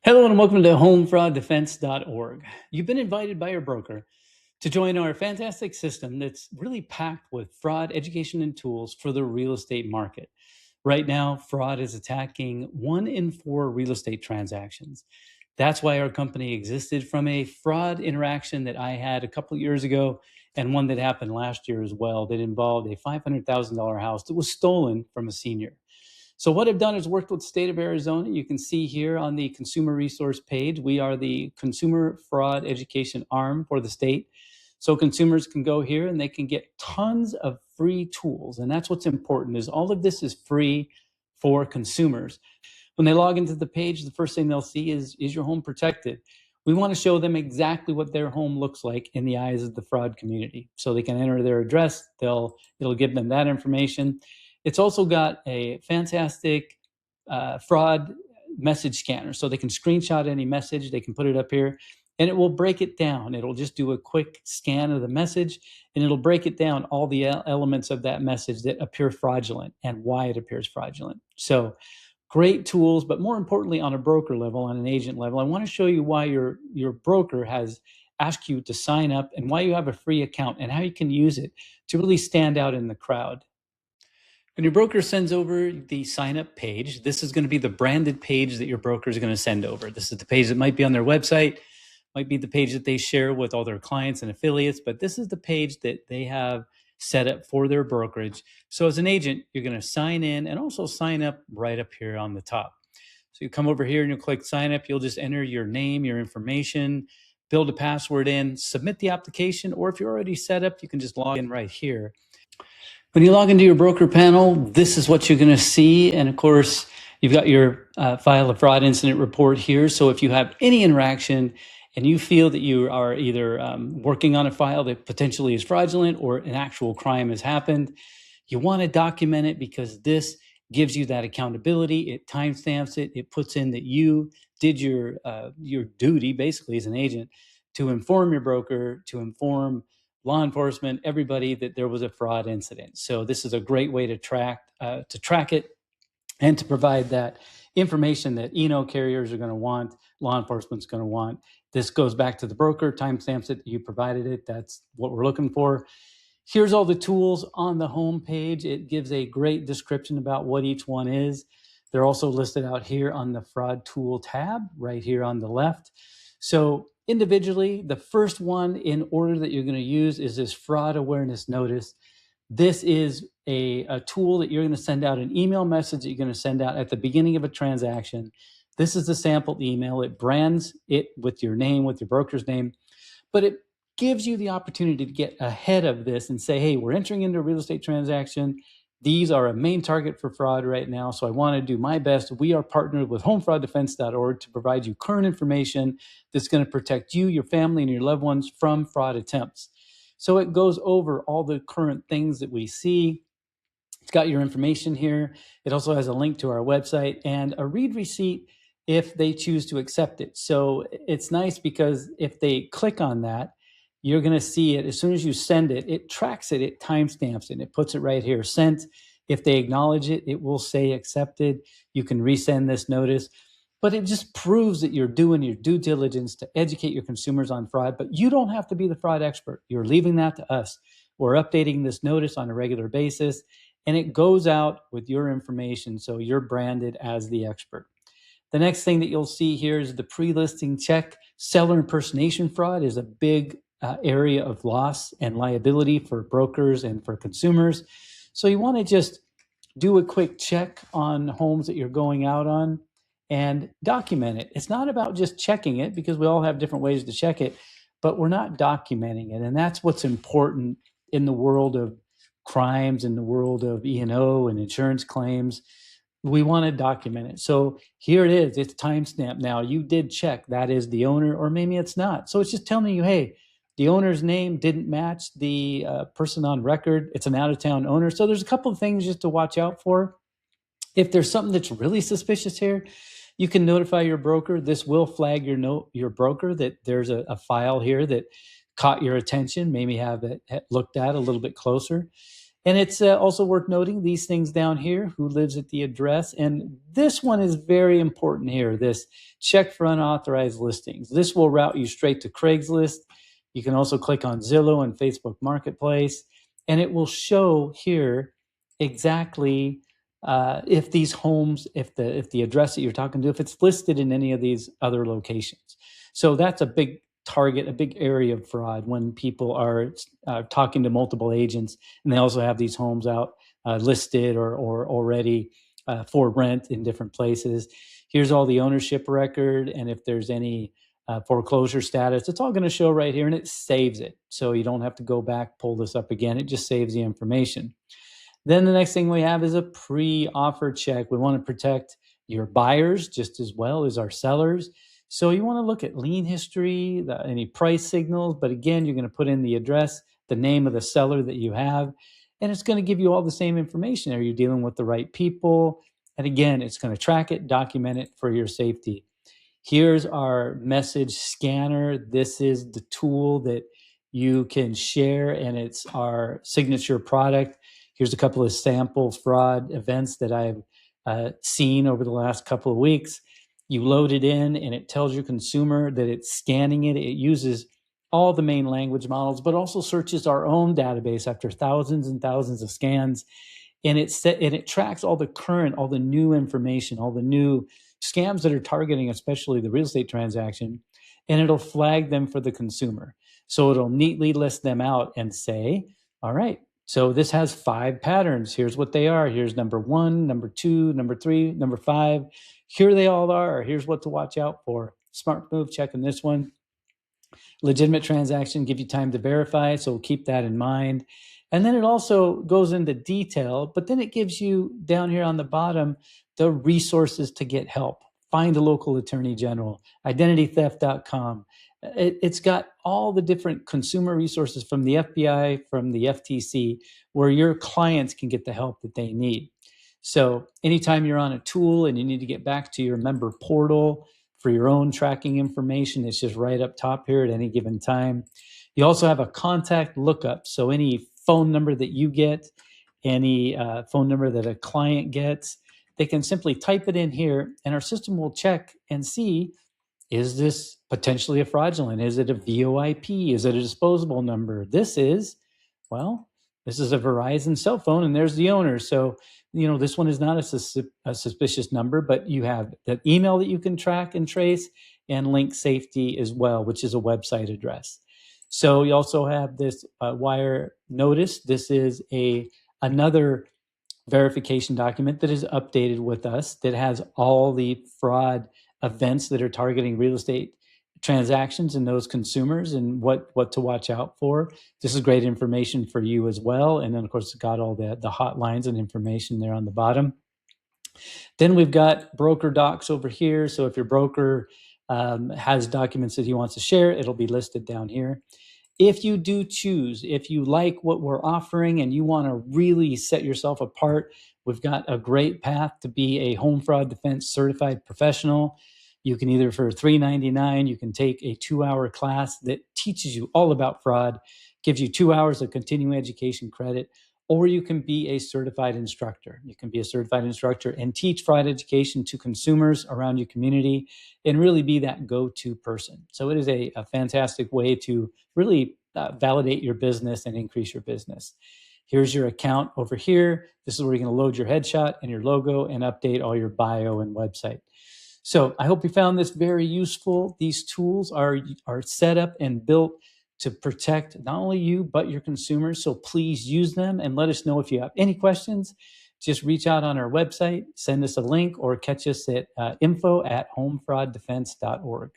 Hello and welcome to HomeFraudDefense.org. You've been invited by your broker to join our fantastic system that's really packed with fraud education and tools for the real estate market. Right now, fraud is attacking 1 in 4 real estate transactions. That's why our company existed from a fraud interaction that I had a couple of years ago and one that happened last year as well that involved a $500,000 house that was stolen from a senior. So what I've done is worked with the state of Arizona. You can see here on the consumer resource page, we are the consumer fraud education arm for the state. So consumers can go here and they can get tons of free tools. And that's what's important is all of this is free for consumers. When they log into the page, the first thing they'll see is your home protected? We want to show them exactly what their home looks like in the eyes of the fraud community. So they can enter their address, it'll give them that information. It's also got a fantastic fraud message scanner, so they can screenshot any message, they can put it up here, and it will break it down. It'll just do a quick scan of the message, and it'll break it down, all the elements of that message that appear fraudulent and why it appears fraudulent. So great tools, but more importantly, on a broker level, on an agent level, I want to show you why your broker has asked you to sign up and why you have a free account and how you can use it to really stand out in the crowd. When your broker sends over the sign up page, this is going to be the branded page that your broker is going to send over. This is the page that might be on their website, might be the page that they share with all their clients and affiliates, but this is the page that they have set up for their brokerage. So as an agent, you're going to sign in and also sign up right up here on the top. So you come over here and you'll click sign up. You'll just enter your name, your information, build a password in, submit the application, or if you're already set up, you can just log in right here. When you log into your broker panel, this is what you're going to see. And of course, you've got your file of fraud incident report here. So if you have any interaction and you feel that you are either working on a file that potentially is fraudulent or an actual crime has happened, you want to document it because this gives you that accountability. It timestamps it. It puts in that you did your duty, basically, as an agent, to inform your broker, to inform law enforcement, everybody, that there was a fraud incident. So this is a great way to track it and to provide that information that carriers are going to want, law enforcement's going to want. This goes back to the broker, timestamps it, you provided it. That's what we're looking for. Here's all the tools on the home page. It gives a great description about what each one is. They're also listed out here on the fraud tool tab right here on the left. So individually, the first one in order that you're going to use is this fraud awareness notice. This is a tool that you're going to send out, an email message that you're going to send out at the beginning of a transaction. This is the sample email. It brands it with your name, with your broker's name, but it gives you the opportunity to get ahead of this and say, hey, we're entering into a real estate transaction. These are a main target for fraud right now, so I want to do my best. We are partnered with HomeFraudDefense.org to provide you current information that's going to protect you, your family, and your loved ones from fraud attempts. So it goes over all the current things that we see. It's got your information here. It also has a link to our website and a read receipt if they choose to accept it. So it's nice because if they click on that, you're going to see it as soon as you send it. It tracks it, it timestamps it, and it puts it right here, sent. If they acknowledge it, it will say accepted. You can resend this notice, but it just proves that you're doing your due diligence to educate your consumers on fraud. But you don't have to be the fraud expert. You're leaving that to us. We're updating this notice on a regular basis, and it goes out with your information, so you're branded as the expert. The next thing that you'll see here is the pre-listing check. Seller impersonation fraud is a big area of loss and liability for brokers and for consumers. So you want to just do a quick check on homes that you're going out on and document it. It's not about just checking it because we all have different ways to check it, but we're not documenting it. And that's what's important in the world of crimes, in the world of E&O and insurance claims. We want to document it. So here it is. It's timestamped now. You did check. That is the owner, or maybe it's not. So it's just telling you, hey, the owner's name didn't match the person on record. It's an out-of-town owner. So there's a couple of things just to watch out for. If there's something that's really suspicious here, you can notify your broker. This will flag your broker that there's a file here that caught your attention, maybe have it looked at a little bit closer. And it's also worth noting these things down here, who lives at the address. And this one is very important here, this check for unauthorized listings. This will route you straight to Craigslist. You can also click on Zillow and Facebook Marketplace, and it will show here exactly if these homes, if the address that you're talking to, if it's listed in any of these other locations. So that's a big target, a big area of fraud when people are talking to multiple agents, and they also have these homes out listed or already for rent in different places. Here's all the ownership record, and if there's any foreclosure status, it's all going to show right here, and it saves it. So you don't have to go back, pull this up again. It just saves the information. Then the next thing we have is a pre-offer check. We want to protect your buyers just as well as our sellers. So you want to look at lien history, any price signals, but again, you're going to put in the address, the name of the seller that you have, and it's going to give you all the same information. Are you dealing with the right people? And again, it's going to track it, document it for your safety. Here's our message scanner. This is the tool that you can share, and it's our signature product. Here's a couple of sample fraud events that I've seen over the last couple of weeks. You load it in, and it tells your consumer that it's scanning it. It uses all the main language models, but also searches our own database after thousands and thousands of scans. And it tracks all the current, all the new information, all the new scams that are targeting, especially the real estate transaction, and it'll flag them for the consumer. So it'll neatly list them out and say, all right, so this has 5 patterns. Here's what they are. Here's number 1, number 2, number 3, number 5. Here they all are. Here's what to watch out for. Smart move, checking this one. Legitimate transaction, give you time to verify, so we'll keep that in mind. And then it also goes into detail, but then it gives you down here on the bottom the resources to get help. Find a local attorney general, identitytheft.com. It's got all the different consumer resources from the FBI, from the FTC, where your clients can get the help that they need. So anytime you're on a tool and you need to get back to your member portal for your own tracking information, it's just right up top here at any given time. You also have a contact lookup. So any phone number that you get, any phone number that a client gets, they can simply type it in here, and our system will check and see, is this potentially a fraudulent? Is it a VoIP? Is it a disposable number? This is a Verizon cell phone, and there's the owner. So, this one is not a suspicious number, but you have the email that you can track and trace, and link safety as well, which is a website address. So you also have this wire notice. This is another verification document that is updated with us that has all the fraud events that are targeting real estate transactions and those consumers and what to watch out for. This is great information for you as well. And then, of course, it's got all the hotlines and information there on the bottom. Then we've got broker docs over here. So if your broker has documents that he wants to share, it'll be listed down here. If you do choose, if you like what we're offering and you want to really set yourself apart, we've got a great path to be a home fraud defense certified professional. You can either, for $3.99, you can take a 2-hour class that teaches you all about fraud, gives you 2 hours of continuing education credit, or you can be a certified instructor. You can be a certified instructor and teach fraud education to consumers around your community and really be that go-to person. So it is a fantastic way to really validate your business and increase your business. Here's your account over here. This is where you're going to load your headshot and your logo and update all your bio and website. So I hope you found this very useful. These tools are set up and built to protect not only you, but your consumers. So please use them and let us know if you have any questions. Just reach out on our website, send us a link, or catch us at info@homefrauddefense.org.